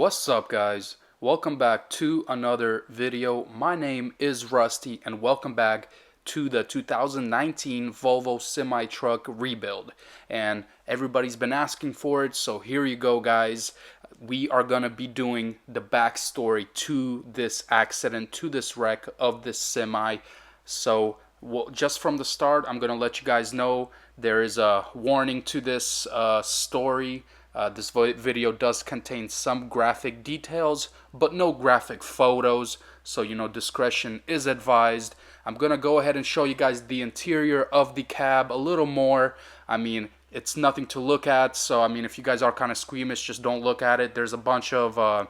What's up, guys? Welcome back to another video. My name is Rusty and welcome back to the 2019 Volvo semi-truck rebuild. And everybody's been asking for it, so here you go, guys. We are gonna be doing the backstory to this accident, to this wreck of this semi. So just from the start, I'm gonna let you guys know there is a warning to this story. This video does contain some graphic details, but no graphic photos, so discretion is advised. I'm gonna go ahead and show you guys the interior of the cab a little more. I mean, it's nothing to look at, so I mean, if you guys are kind of squeamish, just don't look at it. There's a bunch of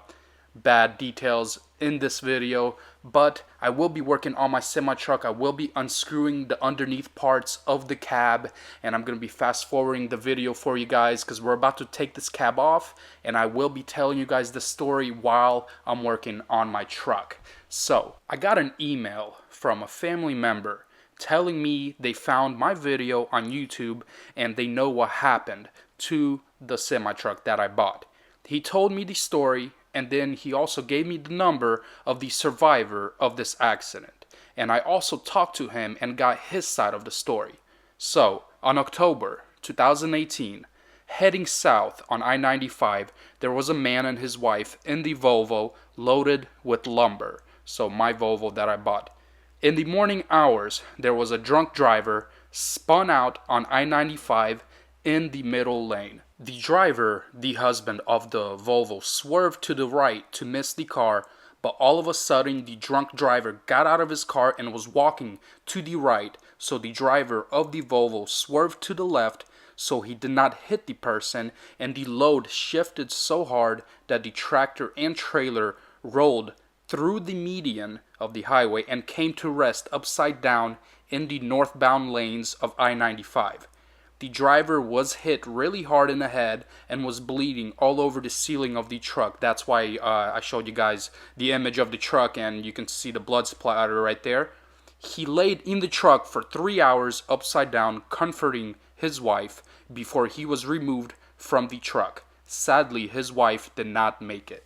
bad details in this video, but I will be working on my semi-truck. I will be unscrewing the underneath parts of the cab, and I'm going to be fast forwarding the video for you guys because we're about to take this cab off, and I will be telling you guys the story while I'm working on my truck. So I got an email from a family member telling me they found my video on YouTube and they know what happened to the semi-truck that I bought. He told me the story, and then he also gave me the number of the survivor of this accident. And I also talked to him and got his side of the story. So, on October 2018, heading south on I-95, there was a man and his wife in the Volvo loaded with lumber. So, my Volvo that I bought. In the morning hours, there was a drunk driver spun out on I-95 in the middle lane. The driver, the husband of the Volvo, swerved to the right to miss the car, but all of a sudden the drunk driver got out of his car and was walking to the right, so the driver of the Volvo swerved to the left so he did not hit the person, and the load shifted so hard that the tractor and trailer rolled through the median of the highway and came to rest upside down in the northbound lanes of I-95. The driver was hit really hard in the head and was bleeding all over the ceiling of the truck. That's why I showed you guys the image of the truck, and you can see the blood splatter right there. He laid in the truck for 3 hours upside down, comforting his wife before he was removed from the truck. Sadly, his wife did not make it.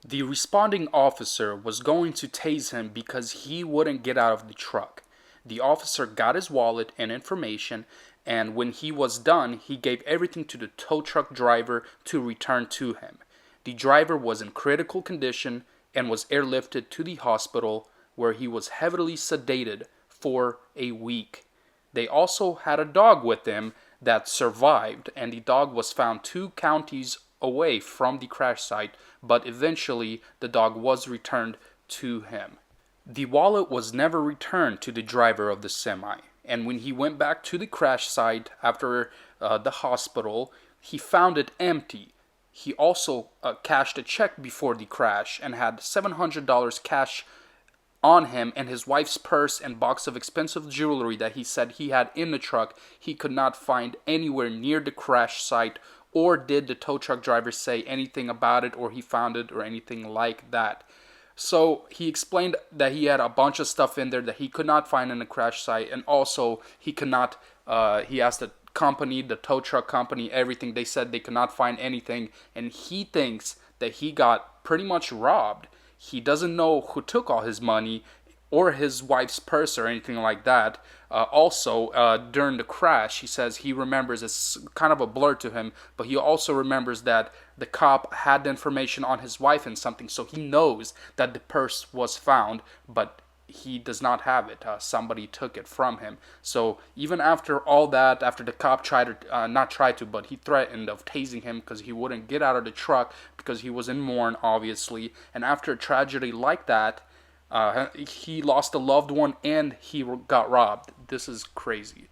The responding officer was going to tase him because he wouldn't get out of the truck. The officer got his wallet and information, and when he was done, he gave everything to the tow truck driver to return to him. The driver was in critical condition and was airlifted to the hospital, where he was heavily sedated for a week. They also had a dog with them that survived, and the dog was found 2 counties away from the crash site, but eventually the dog was returned to him. The wallet was never returned to the driver of the semi. And when he went back to the crash site after the hospital, he found it empty. He also cashed a check before the crash and had $700 cash on him, and his wife's purse and box of expensive jewelry that he said he had in the truck he could not find anywhere near the crash site, or did the tow truck driver say anything about it, or he found it, or anything like that. So he explained that he had a bunch of stuff in there that he could not find in the crash site, and also he could not, he asked the company, the tow truck company, everything, they said they could not find anything, and he thinks that he got pretty much robbed. He doesn't know who took all his money, or his wife's purse or anything like that. During the crash, he says he remembers, it's kind of a blur to him, but he also remembers that the cop had the information on his wife and something, so he knows that the purse was found, but he does not have it. Somebody took it from him. So even after all that, after the cop but he threatened of tasing him because he wouldn't get out of the truck because he was in mourn, obviously, and after a tragedy like that, he lost a loved one and he got robbed. This is crazy.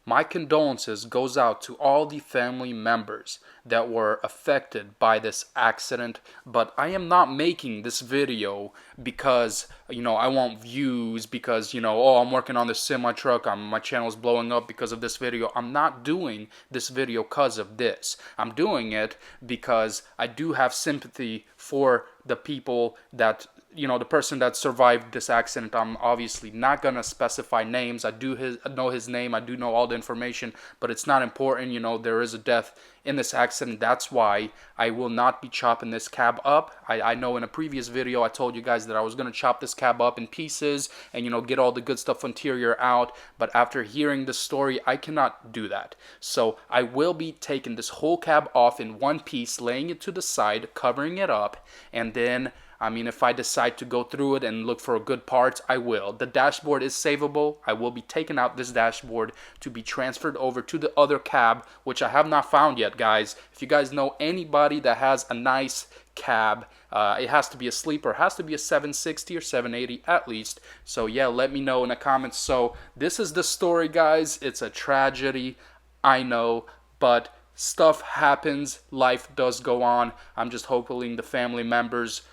My condolences goes out to all the family members that were affected by this accident, but I am not making this video because, I want views, because, oh, I'm working on this semi-truck, my channel's blowing up because of this video. I'm not doing this video because of this. I'm doing it because I do have sympathy for the people that, the person that survived this accident. I'm obviously not going to specify names. I do know his name. I do know all the information, but it's not important. There is a death in this accident. That's why I will not be chopping this cab up. I know in a previous video I told you guys that I was going to chop this cab up in pieces and, you know, get all the good stuff interior out, but after hearing the story I cannot do that. So I will be taking this whole cab off in one piece, laying it to the side, covering it up, and then I mean, if I decide to go through it and look for good parts, I will. The dashboard is savable. I will be taking out this dashboard to be transferred over to the other cab, which I have not found yet, guys. If you guys know anybody that has a nice cab, it has to be a sleeper, it has to be a 760 or 780 at least. So yeah, let me know in the comments. So this is the story, guys. It's a tragedy, I know, but stuff happens. Life does go on. I'm just hoping the family members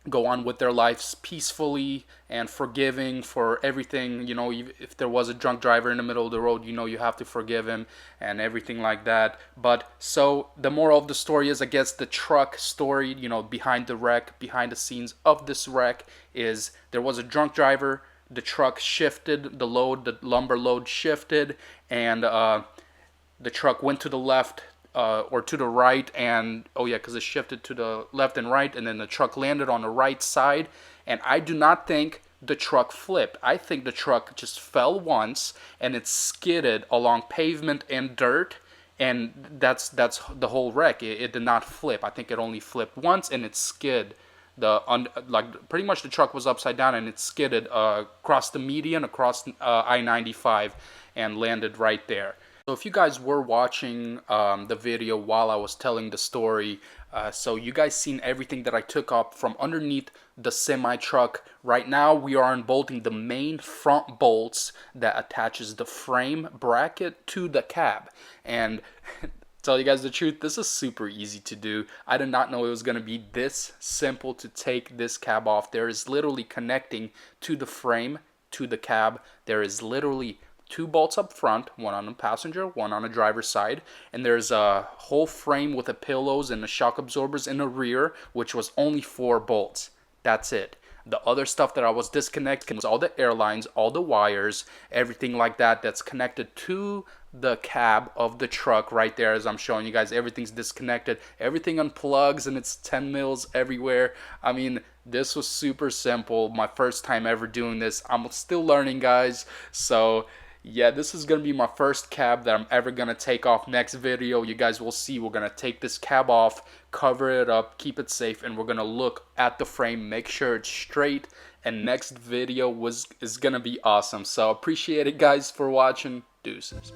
go on with their lives peacefully and forgiving for everything. You know, if there was a drunk driver in the middle of the road, you know, you have to forgive him and everything like that. But so the moral of the story is, I guess, the truck story, you know, behind the wreck, behind the scenes of this wreck, is there was a drunk driver, the truck shifted, the lumber load shifted, and the truck went to the left or to the right, and oh yeah, because it shifted to the left and right, and then the truck landed on the right side. And I do not think the truck flipped. I think the truck just fell once and it skidded along pavement and dirt, and that's the whole wreck. It did not flip. I think it only flipped once and it skid. Like pretty much the truck was upside down and it skidded across the median, across I-95, and landed right there. So if you guys were watching the video while I was telling the story, so you guys seen everything that I took up from underneath the semi-truck. Right now we are unbolting the main front bolts that attaches the frame bracket to the cab. And tell you guys the truth, this is super easy to do. I did not know it was going to be this simple to take this cab off. There is literally connecting to the frame to the cab. There is literally 2 bolts up front, one on the passenger, one on the driver's side, and there's a whole frame with the pillows and the shock absorbers in the rear, which was only 4 bolts. That's it. The other stuff that I was disconnecting was all the airlines, all the wires, everything like that that's connected to the cab of the truck right there. As I'm showing you guys, everything's disconnected, everything unplugs, and it's 10 mils everywhere. I mean, this was super simple. My first time ever doing this. I'm still learning, guys. So yeah, this is going to be my first cab that I'm ever going to take off. Next video, you guys will see we're going to take this cab off, cover it up, keep it safe, and we're going to look at the frame, make sure it's straight, and next video is going to be awesome. So appreciate it, guys, for watching. Deuces.